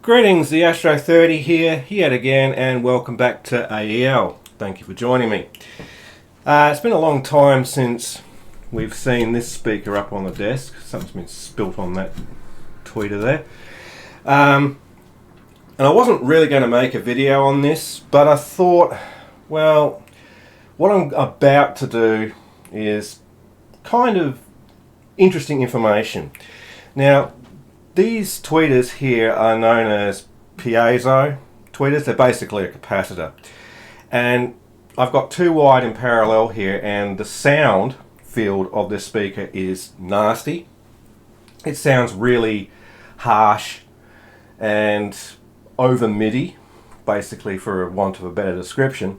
Greetings, the Astro 30 here yet again, and welcome back to AEL. Thank you for joining me. It's been a long time since we've seen this speaker up on the desk. Something's been spilt on that tweeter there. And I wasn't really going to make a video on this, but I thought, well, what I'm about to do is kind of interesting information. Now, these tweeters here are known as Piezo tweeters. They're basically a capacitor. And I've got two wide in parallel here, and the sound field of this speaker is nasty. It sounds really harsh and over MIDI, basically, for want of a better description.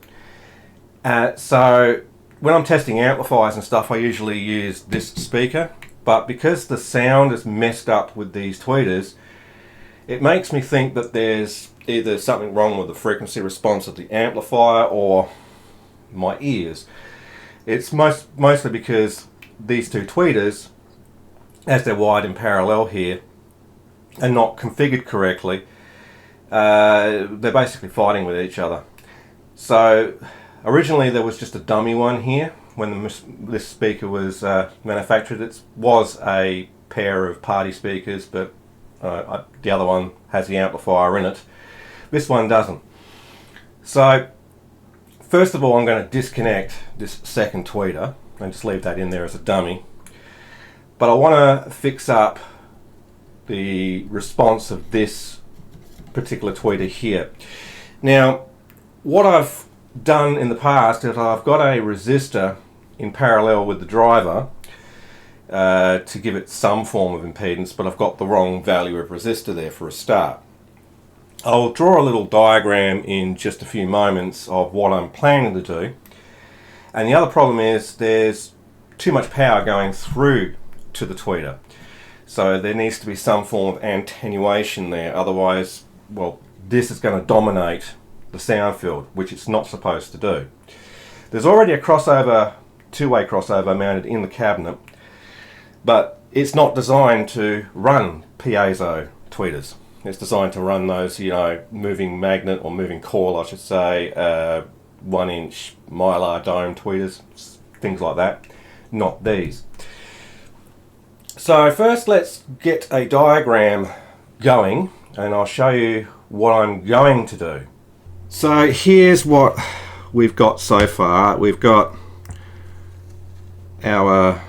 So when I'm testing amplifiers and stuff, I usually use this speaker. But because the sound is messed up with these tweeters, it makes me think that there's either something wrong with the frequency response of the amplifier or my ears. It's mostly because these two tweeters, as they're wide in parallel here, are not configured correctly. They're basically fighting with each other. So originally there was just a dummy one here. When this speaker was manufactured, it was a pair of party speakers, but the other one has the amplifier in it. This one doesn't. So first of all, I'm going to disconnect this second tweeter and just leave that in there as a dummy. But I want to fix up the response of this particular tweeter here. Now, what I've done in the past is I've got a resistor in parallel with the driver to give it some form of impedance, but I've got the wrong value of resistor there for a start. I'll draw a little diagram in just a few moments of what I'm planning to do. And the other problem is there's too much power going through to the tweeter. So there needs to be some form of attenuation there, otherwise, well, this is going to dominate the sound field, which it's not supposed to do. There's already a crossover, two-way crossover mounted in the cabinet, but it's not designed to run piezo tweeters. It's designed to run those, moving magnet or moving coil, I should say, 1-inch mylar dome tweeters, things like that, not these. So first let's get a diagram going and I'll show you what I'm going to do. So here's what we've got so far. We've got our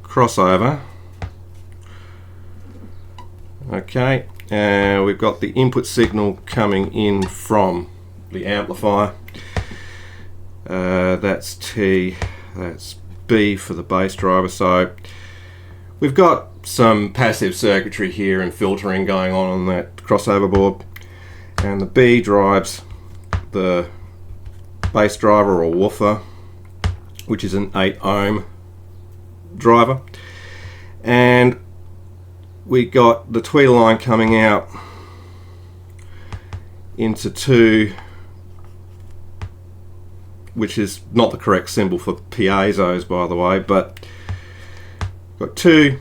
crossover, okay, and we've got the input signal coming in from the amplifier. That's T, that's B for the bass driver. So we've got some passive circuitry here and filtering going on that crossover board, and the B drives the bass driver or woofer, which is an 8 ohm driver, and we got the tweeter line coming out into 2, which is not the correct symbol for piezos, by the way, but got 2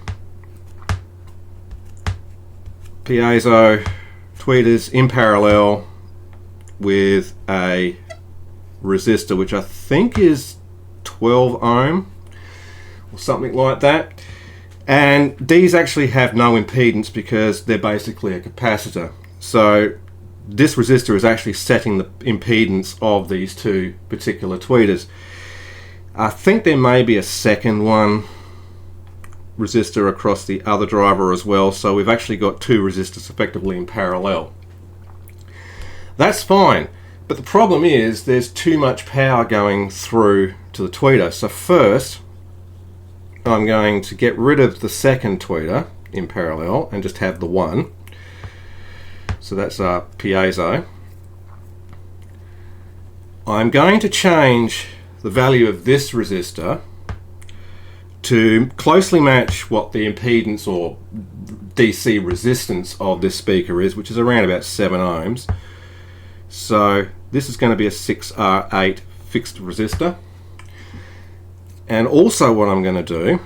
piezo tweeters in parallel with a resistor, which I think is 12 ohm or something like that. And these actually have no impedance because they're basically a capacitor. So this resistor is actually setting the impedance of these two particular tweeters. I think there may be a second one resistor across the other driver as well, so we've actually got 2 resistors effectively in parallel. That's fine, but the problem is there's too much power going through to the tweeter. So first I'm going to get rid of the second tweeter in parallel and just have the one. So that's our piezo. I'm going to change the value of this resistor to closely match what the impedance or DC resistance of this speaker is, which is around about 7 ohms. So this is going to be a 6R8 fixed resistor. And also what I'm going to do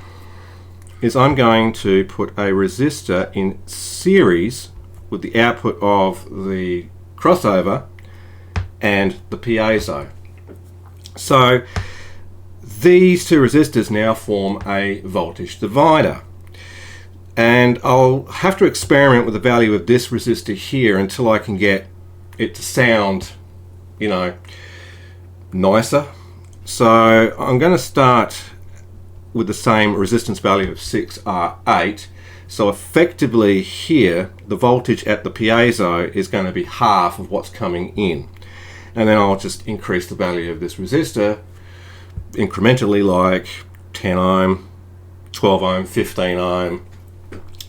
is I'm going to put a resistor in series with the output of the crossover and the piezo. So these two resistors now form a voltage divider, and I'll have to experiment with the value of this resistor here until I can get it to sound, you know, nicer. So I'm going to start with the same resistance value of 6R8. So effectively here the voltage at the piezo is going to be half of what's coming in, and then I'll just increase the value of this resistor incrementally, like 10 ohm, 12 ohm, 15 ohm,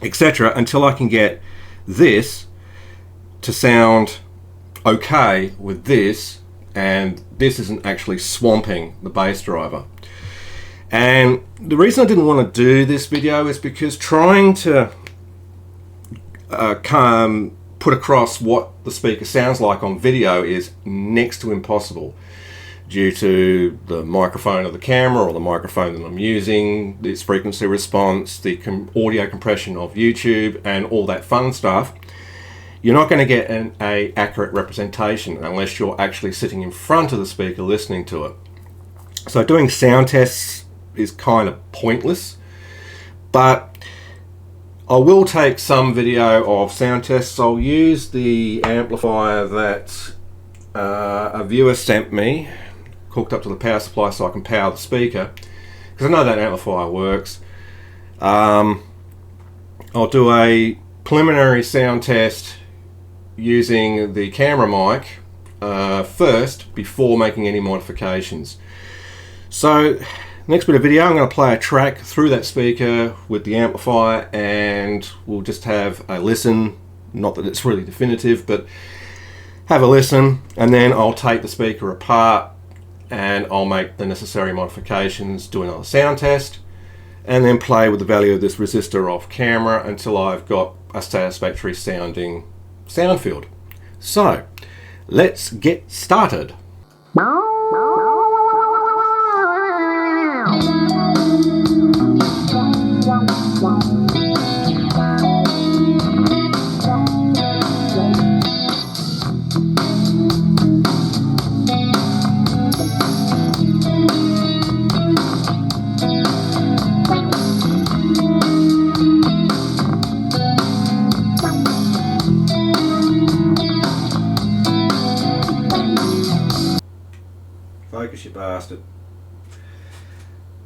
etc., until I can get this to sound okay with this, and this isn't actually swamping the bass driver. And the reason I didn't want to do this video is because trying to put across what the speaker sounds like on video is next to impossible, due to the microphone of the camera or the microphone that I'm using, its frequency response, the audio compression of YouTube, and all that fun stuff. You're not going to get an accurate representation unless you're actually sitting in front of the speaker listening to it. So doing sound tests is kind of pointless, but I will take some video of sound tests. I'll use the amplifier that a viewer sent me, hooked up to the power supply so I can power the speaker, because I know that amplifier works. I'll do a preliminary sound test using the camera mic first before making any modifications. So next bit of video, I'm going to play a track through that speaker with the amplifier, and we'll just have a listen. Not that it's really definitive, but have a listen, and then I'll take the speaker apart and I'll make the necessary modifications, do another sound test, and then play with the value of this resistor off camera until I've got a satisfactory sounding sound field. So let's get started. Focus, you bastard.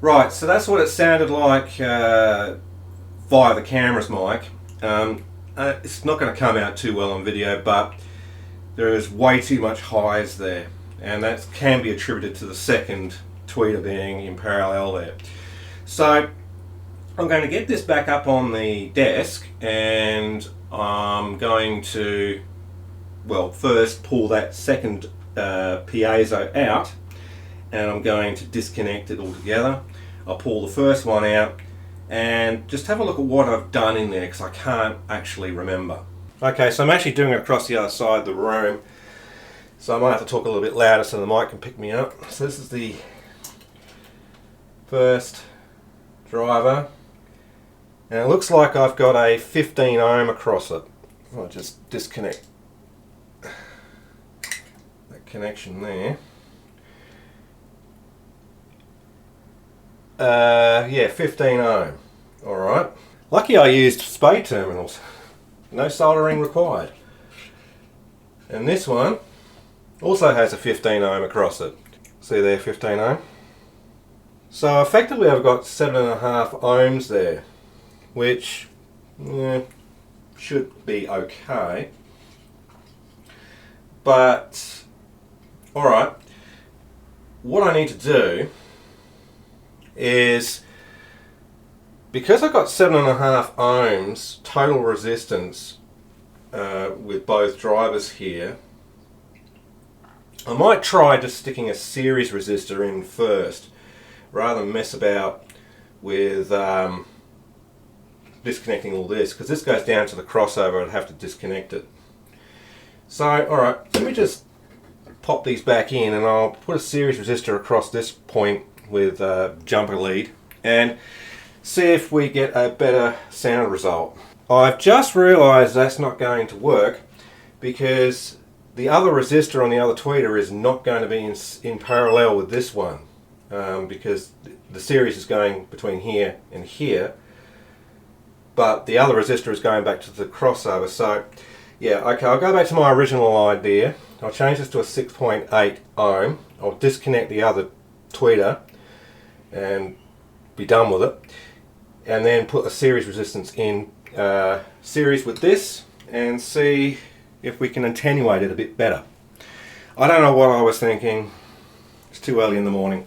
Right, so that's what it sounded like via the camera's mic. It's not going to come out too well on video, but there is way too much highs there, and that can be attributed to the second tweeter being in parallel there. So I'm going to get this back up on the desk, and I'm going to, well, first pull that second piezo out, and I'm going to disconnect it altogether. I'll pull the first one out and just have a look at what I've done in there, because I can't actually remember. Okay, so I'm actually doing it across the other side of the room, so I might have to talk a little bit louder so the mic can pick me up. So this is the first driver, and it looks like I've got a 15 ohm across it. I'll just disconnect that connection there. Yeah, 15 ohm. Alright. Lucky I used spade terminals. No soldering required. And this one also has a 15 ohm across it. See there, 15 ohm? So effectively I've got 7.5 ohms there, which should be okay. But, alright, what I need to do is, because I've got 7.5 ohms total resistance with both drivers here, I might try just sticking a series resistor in first, rather than mess about with disconnecting all this, because this goes down to the crossover. I'd have to disconnect it. So, alright, let me just pop these back in, and I'll put a series resistor across this point with jumper lead and see if we get a better sound result. I've just realised that's not going to work because the other resistor on the other tweeter is not going to be in parallel with this one, because the series is going between here and here, but the other resistor is going back to the crossover. So yeah, okay, I'll go back to my original idea. I'll change this to a 6.8 ohm. I'll disconnect the other tweeter and be done with it, and then put a series resistance in series with this and see if we can attenuate it a bit better. I don't know what I was thinking. It's too early in the morning.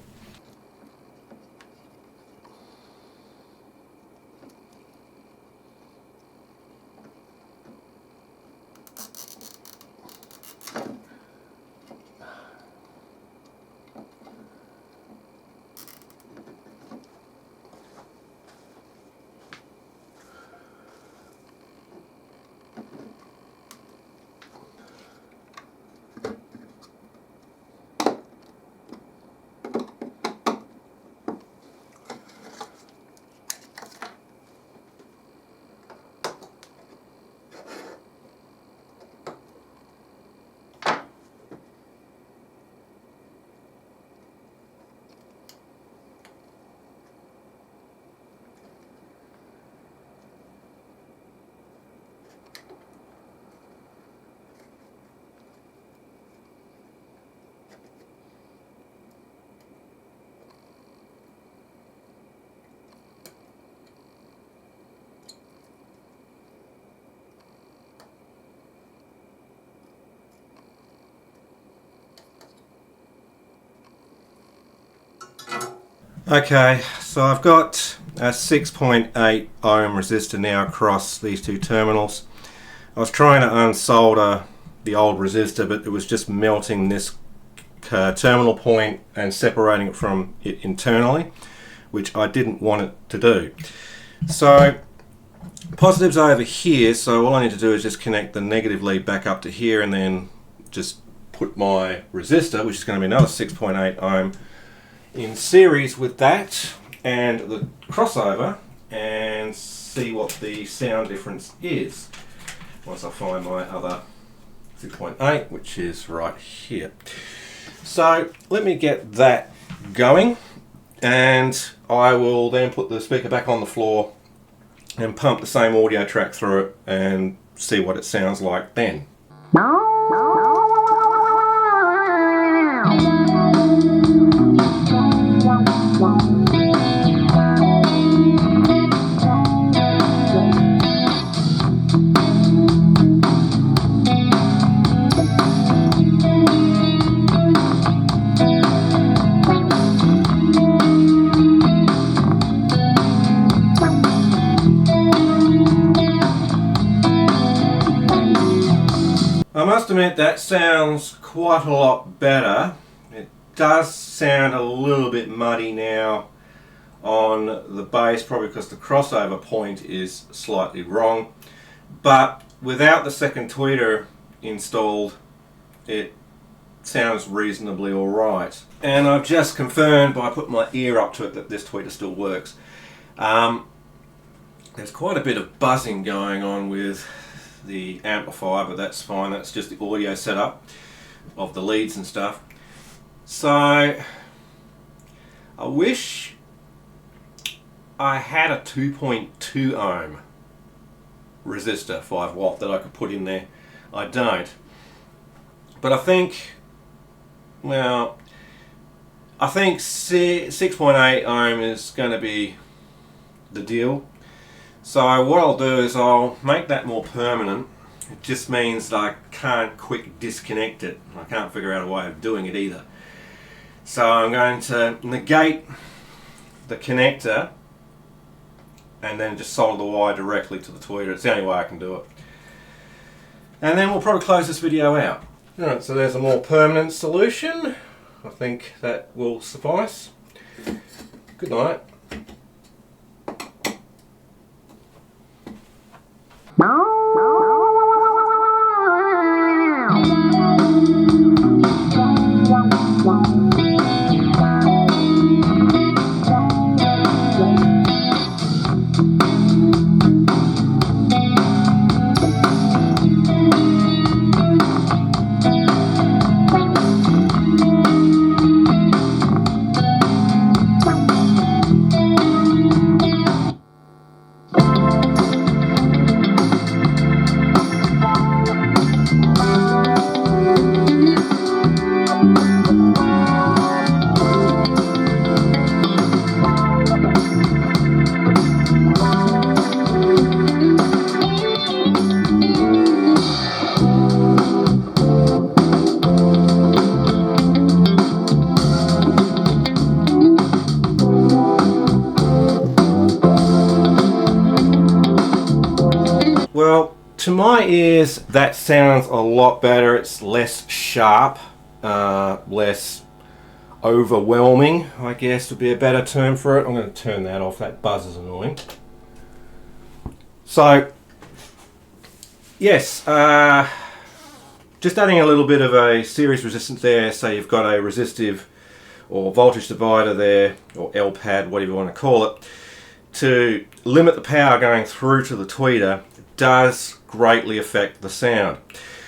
Okay, so I've got a 6.8 ohm resistor now across these two terminals. I was trying to unsolder the old resistor, but it was just melting this terminal point and separating it from it internally, which I didn't want it to do. So positive's over here, so all I need to do is just connect the negative lead back up to here and then just put my resistor, which is going to be another 6.8 ohm, in series with that and the crossover, and see what the sound difference is once I find my other 6.8, which is right here. So let me get that going, and I will then put the speaker back on the floor and pump the same audio track through it and see what it sounds like then. I must admit that sounds quite a lot better. It does sound a little bit muddy now on the bass, probably because the crossover point is slightly wrong, but without the second tweeter installed it sounds reasonably alright. And I've just confirmed by putting my ear up to it that this tweeter still works. There's quite a bit of buzzing going on with the amplifier, but that's fine. That's just the audio setup of the leads and stuff. So I wish I had a 2.2 ohm resistor, 5 watt, that I could put in there. I don't, but I think, well, I think 6.8 ohm is going to be the deal. So what I'll do is I'll make that more permanent. It just means that I can't quick disconnect it. I can't figure out a way of doing it either. So I'm going to negate the connector and then just solder the wire directly to the tweeter. It's the only way I can do it. And then we'll probably close this video out. Alright, so there's a more permanent solution. I think that will suffice. Good night. Well, to my ears, that sounds a lot better. It's less sharp, less overwhelming, I guess would be a better term for it. I'm going to turn that off. That buzz is annoying. So, yes, just adding a little bit of a series resistance there. So you've got a resistive or voltage divider there, or L-pad, whatever you want to call it, to limit the power going through to the tweeter does greatly affect the sound.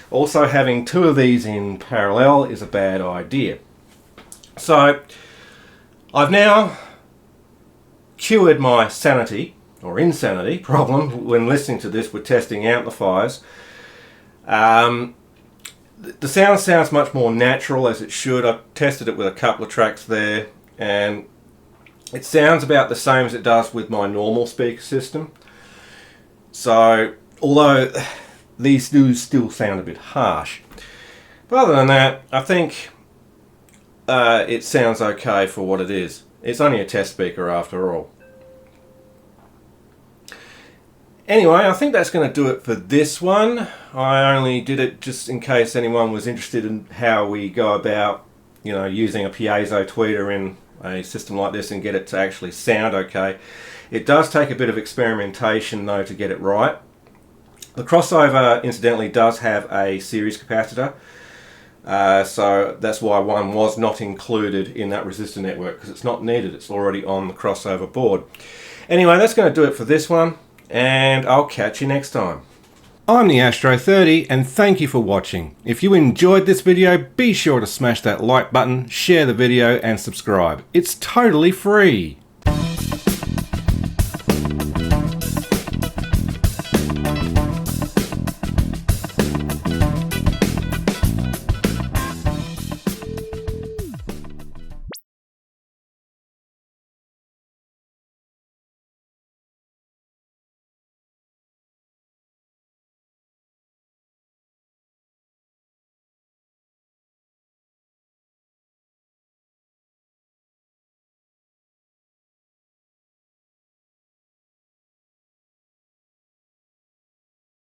Also, having two of these in parallel is a bad idea. So I've now cured my sanity or insanity problem when listening to this with testing amplifiers. The sound sounds much more natural, as it should. I've tested it with a couple of tracks there, and it sounds about the same as it does with my normal speaker system. So, although these do still sound a bit harsh, but other than that, I think it sounds okay for what it is. It's only a test speaker after all. Anyway, I think that's going to do it for this one. I only did it just in case anyone was interested in how we go about, using a piezo tweeter in a system like this and get it to actually sound okay. It does take a bit of experimentation though to get it right. The crossover incidentally does have a series capacitor, so that's why one was not included in that resistor network, because it's not needed. It's already on the crossover board. Anyway, that's going to do it for this one, and I'll catch you next time. I'm the Astro 30, and thank you for watching. If you enjoyed this video, be sure to smash that like button, share the video and subscribe. It's totally free.